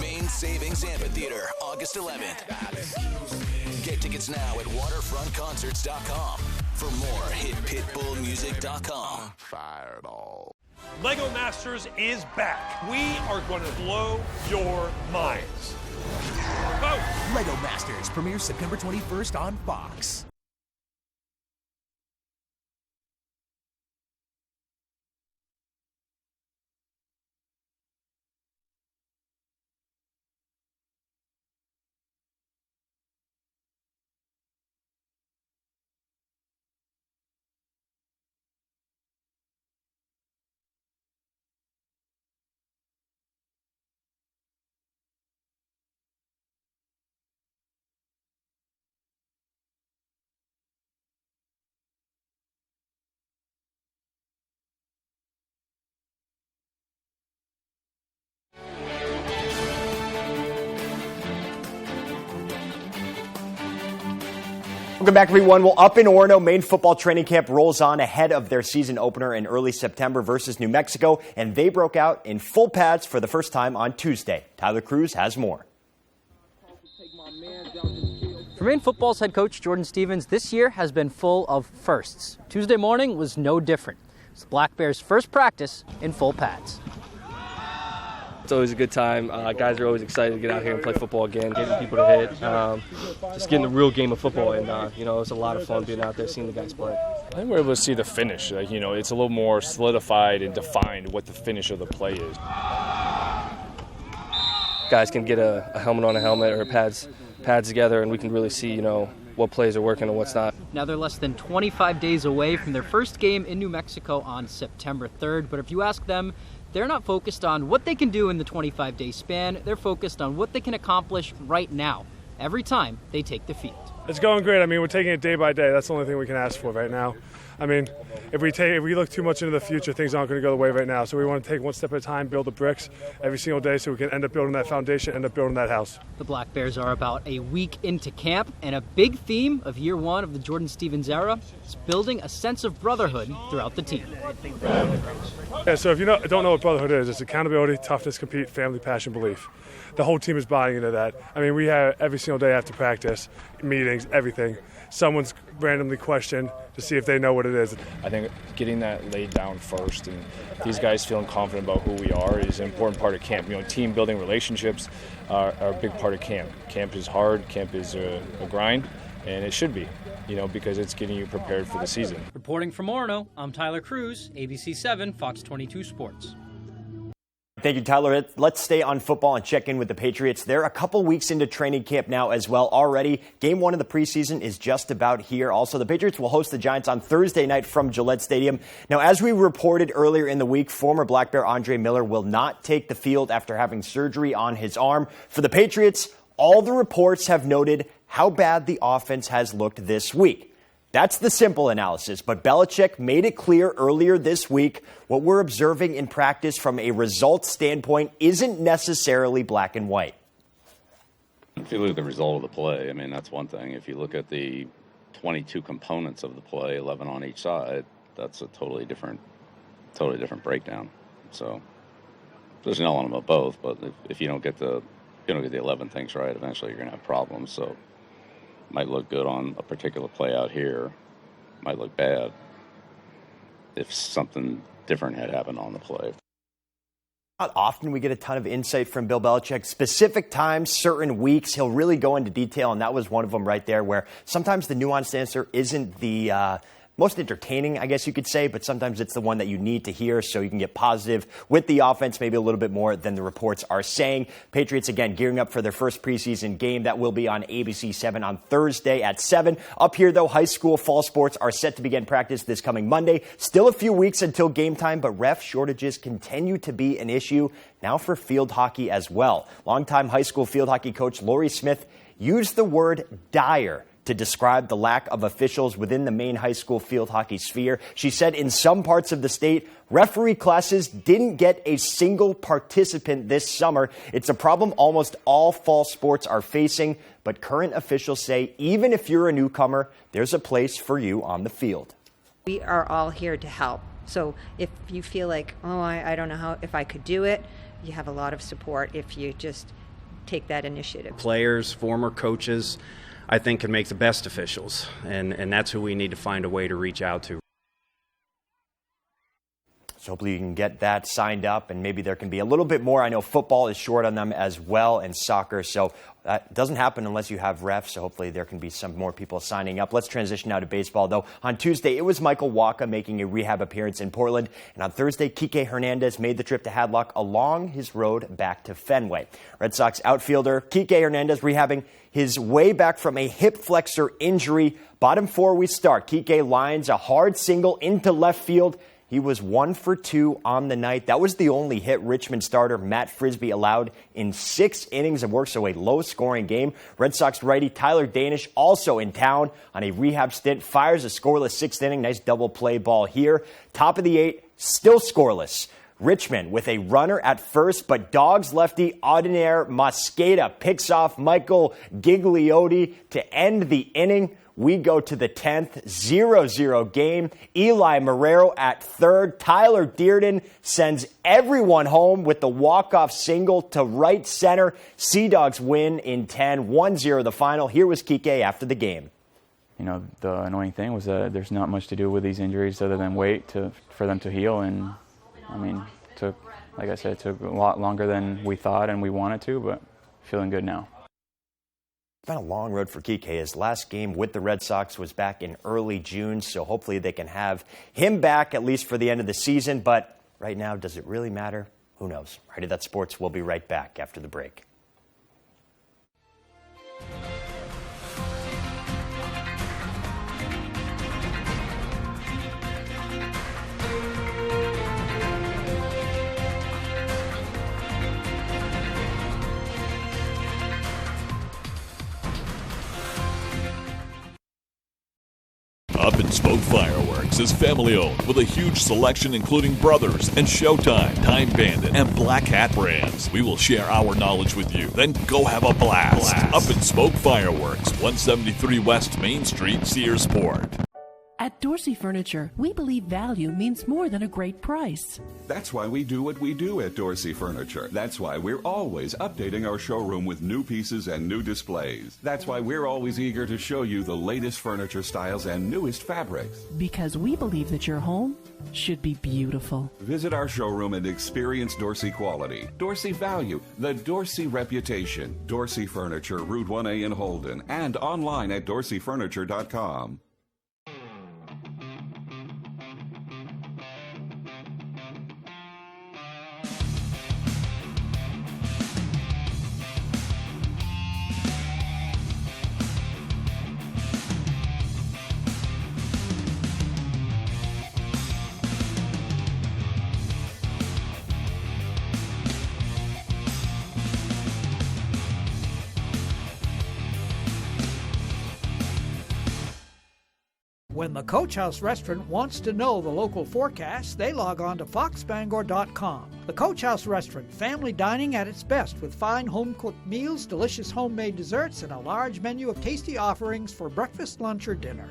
Maine Savings Amphitheater, August 11th. Get tickets now at waterfrontconcerts.com. For more, hit pitbullmusic.com. Fireball. Lego Masters is back. We are going to blow your minds. Oh. Lego Masters premieres September 21st on Fox. Welcome back, everyone. Well, up in Orono, Maine football training camp rolls on ahead of their season opener in early September versus New Mexico, and they broke out in full pads for the first time on Tuesday. Tyler Cruz has more. For Maine football's head coach Jordan Stevens, this year has been full of firsts. Tuesday morning was no different. It's the Black Bears' first practice in full pads. It's always a good time. Guys are always excited to get out here and play football again, getting people to hit, just getting the real game of football. And, it was a lot of fun being out there, seeing the guys play. I think we're able to see the finish. It's a little more solidified and defined what the finish of the play is. Guys can get a helmet on a helmet or pads together, and we can really see, what plays are working and what's not. Now they're less than 25 days away from their first game in New Mexico on September 3rd. But if you ask them, they're not focused on what they can do in the 25-day span. They're focused on what they can accomplish right now, every time they take the field. It's going great. We're taking it day by day. That's the only thing we can ask for right now. If we look too much into the future, things aren't going to go the way right now. So we want to take one step at a time, build the bricks every single day so we can end up building that foundation, end up building that house. The Black Bears are about a week into camp, and a big theme of year one of the Jordan Stevens era is building a sense of brotherhood throughout the team. Yeah, so if you don't know what brotherhood is, it's accountability, toughness, compete, family, passion, belief. The whole team is buying into that. We have every single day after practice, meetings, everything. Someone's randomly questioned to see if they know what it is. I think getting that laid down first and these guys feeling confident about who we are is an important part of camp. Team building relationships are a big part of camp. Camp is hard, camp is a grind, and it should be, because it's getting you prepared for the season. Reporting from Orono, I'm Tyler Cruz, ABC 7, Fox 22 Sports. Thank you, Tyler. Let's stay on football and check in with the Patriots. They're a couple weeks into training camp now as well already. Game one of the preseason is just about here. Also, the Patriots will host the Giants on Thursday night from Gillette Stadium. Now, as we reported earlier in the week, former Black Bear Andre Miller will not take the field after having surgery on his arm. For the Patriots, all the reports have noted how bad the offense has looked this week. That's the simple analysis, but Belichick made it clear earlier this week what we're observing in practice from a results standpoint isn't necessarily black and white. If you look at the result of the play, that's one thing. If you look at the 22 components of the play, 11 on each side, that's a totally different breakdown. So there's an element of both, but if you don't get the 11 things right, eventually you're going to have problems. So might look good on a particular play out here, might look bad if something different had happened on the play. Not often we get a ton of insight from Bill Belichick. Specific times, certain weeks, he'll really go into detail, and that was one of them right there, where sometimes the nuanced answer isn't the most entertaining, I guess you could say, but sometimes it's the one that you need to hear so you can get positive with the offense, maybe a little bit more than the reports are saying. Patriots, again, gearing up for their first preseason game. That will be on ABC 7 on Thursday at 7. Up here, though, high school fall sports are set to begin practice this coming Monday. Still a few weeks until game time, but ref shortages continue to be an issue now for field hockey as well. Longtime high school field hockey coach Lori Smith used the word dire to describe the lack of officials within the Maine high school field hockey sphere. She said in some parts of the state, referee classes didn't get a single participant this summer. It's a problem almost all fall sports are facing, but current officials say even if you're a newcomer, there's a place for you on the field. We are all here to help. So if you feel like, I don't know if I could do it, you have a lot of support if you just take that initiative. Players, former coaches, I think can make the best officials, and that's who we need to find a way to reach out to. So hopefully you can get that signed up, and maybe there can be a little bit more. I know football is short on them as well, and soccer, so that doesn't happen unless you have refs, so hopefully there can be some more people signing up. Let's transition now to baseball, though. On Tuesday, it was Michael Wacha making a rehab appearance in Portland, and on Thursday, Kike Hernandez made the trip to Hadlock along his road back to Fenway. Red Sox outfielder Kike Hernandez rehabbing his way back from a hip flexor injury. Bottom four we start. Kike lines a hard single into left field. He was 1 for 2 on the night. That was the only hit Richmond starter Matt Frisbee allowed in 6 innings of work, so a low-scoring game. Red Sox righty Tyler Danish also in town on a rehab stint. Fires a scoreless 6th inning. Nice double play ball here. Top of the 8th, still scoreless. Richmond with a runner at first, but Dogs lefty Audinaire Mosqueda picks off Michael Gigliotti to end the inning. We go to the 10th, 0-0 game. Eli Marrero at third. Tyler Dearden sends everyone home with the walk-off single to right center. Sea Dogs win in 10, 1-0 the final. Here was Kike after the game. You know, the annoying thing was that there's not much to do with these injuries other than wait for them to heal. And, I mean, like I said, it took a lot longer than we thought and we wanted to, but feeling good now. It's been a long road for Kike. His last game with the Red Sox was back in early June, so hopefully they can have him back at least for the end of the season. But right now, does it really matter? Who knows? Right at That Sports, we'll be right back after the break. Up and Smoke Fireworks is family-owned with a huge selection including Brothers and Showtime, Time Bandit, and Black Hat brands. We will share our knowledge with you, then go have a blast. Up and Smoke Fireworks, 173 West Main Street, Searsport. At Dorsey Furniture, we believe value means more than a great price. That's why we do what we do at Dorsey Furniture. That's why we're always updating our showroom with new pieces and new displays. That's why we're always eager to show you the latest furniture styles and newest fabrics. Because we believe that your home should be beautiful. Visit our showroom and experience Dorsey quality, Dorsey value, the Dorsey reputation. Dorsey Furniture, Route 1A in Holden, and online at dorseyfurniture.com. When the Coach House Restaurant wants to know the local forecast, they log on to foxbangor.com. The Coach House Restaurant, family dining at its best with fine home-cooked meals, delicious homemade desserts, and a large menu of tasty offerings for breakfast, lunch, or dinner.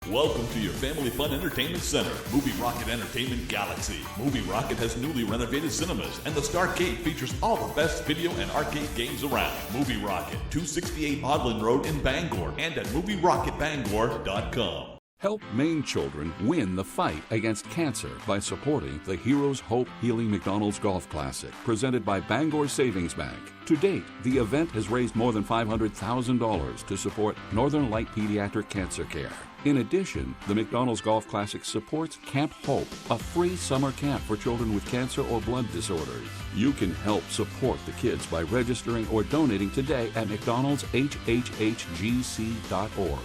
Welcome to your Family Fun Entertainment Center, Movie Rocket Entertainment Galaxy. Movie Rocket has newly renovated cinemas, and the Starcade features all the best video and arcade games around. Movie Rocket, 268 Odland Road in Bangor, and at movierocketbangor.com. Help Maine children win the fight against cancer by supporting the Heroes Hope Healing McDonald's Golf Classic, presented by Bangor Savings Bank. To date, the event has raised more than $500,000 to support Northern Light Pediatric Cancer Care. In addition, the McDonald's Golf Classic supports Camp Hope, a free summer camp for children with cancer or blood disorders. You can help support the kids by registering or donating today at mcdonaldshhhgc.org.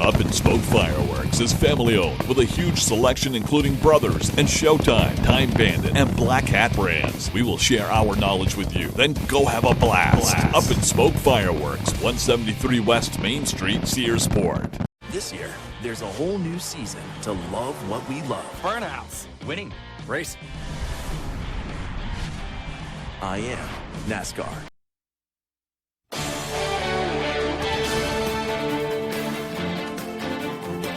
Up and Smoke Fireworks is family-owned with a huge selection including Brothers and Showtime, Time Bandit, and Black Hat brands. We will share our knowledge with you, then go have a blast. Up and Smoke Fireworks, 173 West Main Street, Searsport. This year, there's a whole new season to love what we love. Burnhouse, winning, racing. I am NASCAR.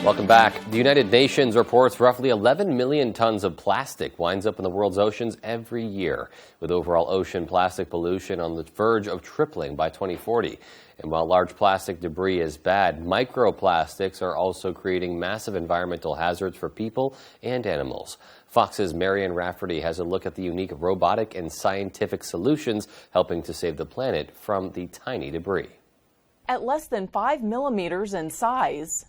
Welcome back. The United Nations reports roughly 11 million tons of plastic winds up in the world's oceans every year, with overall ocean plastic pollution on the verge of tripling by 2040. And while large plastic debris is bad, microplastics are also creating massive environmental hazards for people and animals. Fox's Marianne Rafferty has a look at the unique robotic and scientific solutions helping to save the planet from the tiny debris. At less than 5 millimeters in size,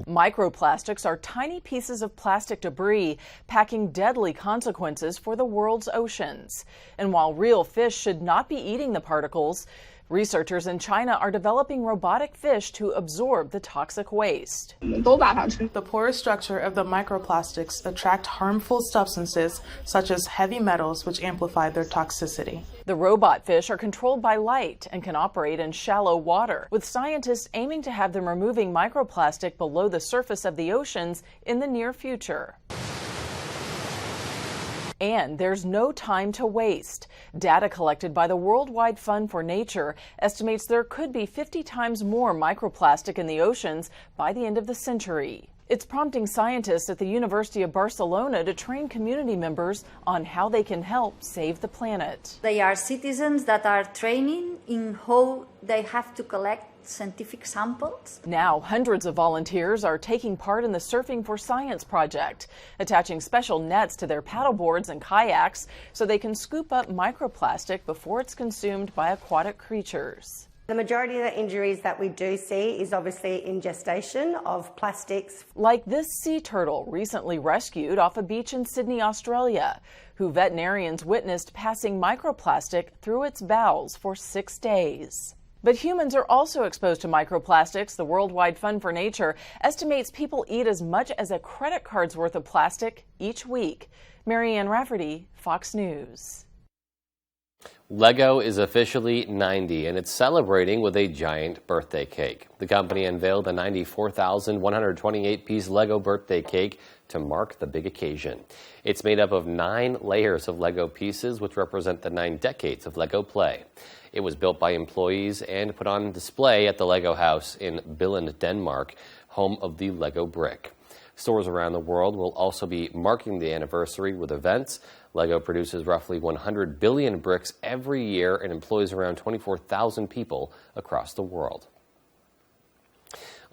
microplastics are tiny pieces of plastic debris packing deadly consequences for the world's oceans. And while real fish should not be eating the particles, researchers in China are developing robotic fish to absorb the toxic waste. The porous structure of the microplastics attract harmful substances such as heavy metals, which amplify their toxicity. The robot fish are controlled by light and can operate in shallow water, with scientists aiming to have them removing microplastic below the surface of the oceans in the near future. And there's no time to waste. Data collected by the Worldwide Fund for Nature estimates there could be 50 times more microplastic in the oceans by the end of the century. It's prompting scientists at the University of Barcelona to train community members on how they can help save the planet. They are citizens that are training in how they have to collect scientific samples. Now, hundreds of volunteers are taking part in the Surfing for Science project, attaching special nets to their paddleboards and kayaks so they can scoop up microplastic before it's consumed by aquatic creatures. The majority of the injuries that we do see is obviously in gestation of plastics. Like this sea turtle recently rescued off a beach in Sydney, Australia, who veterinarians witnessed passing microplastic through its bowels for 6 days. But humans are also exposed to microplastics. The Worldwide Fund for Nature estimates people eat as much as a credit card's worth of plastic each week. Marianne Rafferty, Fox News. Lego is officially 90, and it's celebrating with a giant birthday cake. The company unveiled a 94,128-piece Lego birthday cake to mark the big occasion. It's made up of 9 layers of Lego pieces, which represent the 9 decades of Lego play. It was built by employees and put on display at the Lego house in Billund, Denmark, home of the Lego brick. Stores around the world will also be marking the anniversary with events. Lego produces roughly 100 billion bricks every year and employs around 24,000 people across the world.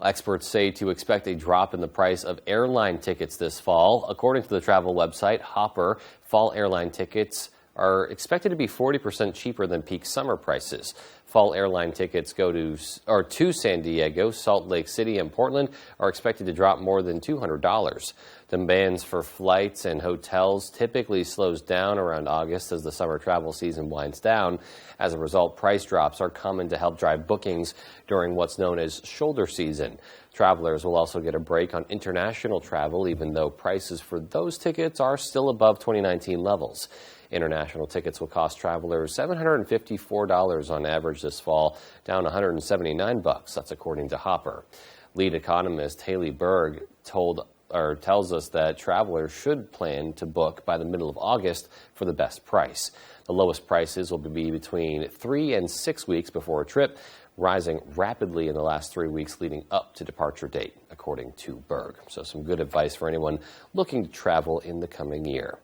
Experts say to expect a drop in the price of airline tickets this fall. According to the travel website Hopper, fall airline tickets are expected to be 40% cheaper than peak summer prices. Fall airline tickets to San Diego, Salt Lake City, and Portland are expected to drop more than $200. Demands for flights and hotels typically slows down around August as the summer travel season winds down. As a result, price drops are common to help drive bookings during what's known as shoulder season. Travelers will also get a break on international travel, even though prices for those tickets are still above 2019 levels. International tickets will cost travelers $754 on average this fall, down $179. That's according to Hopper. Lead economist Haley Berg tells us that travelers should plan to book by the middle of August for the best price. The lowest prices will be between 3 and 6 weeks before a trip, rising rapidly in the last 3 weeks leading up to departure date, according to Berg. So some good advice for anyone looking to travel in the coming year.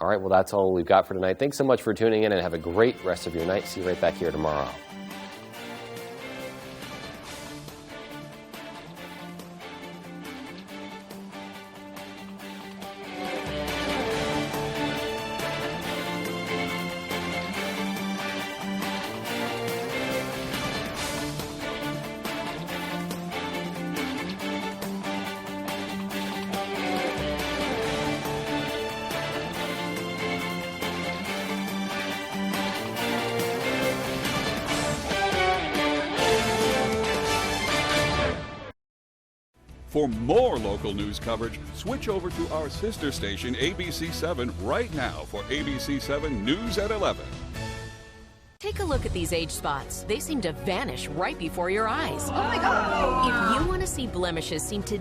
All right, well, that's all we've got for tonight. Thanks so much for tuning in and have a great rest of your night. See you right back here tomorrow. For more local news coverage, switch over to our sister station, ABC7, right now for ABC7 News at 11. Take a look at these age spots. They seem to vanish right before your eyes. Oh my God! If you want to see blemishes seem to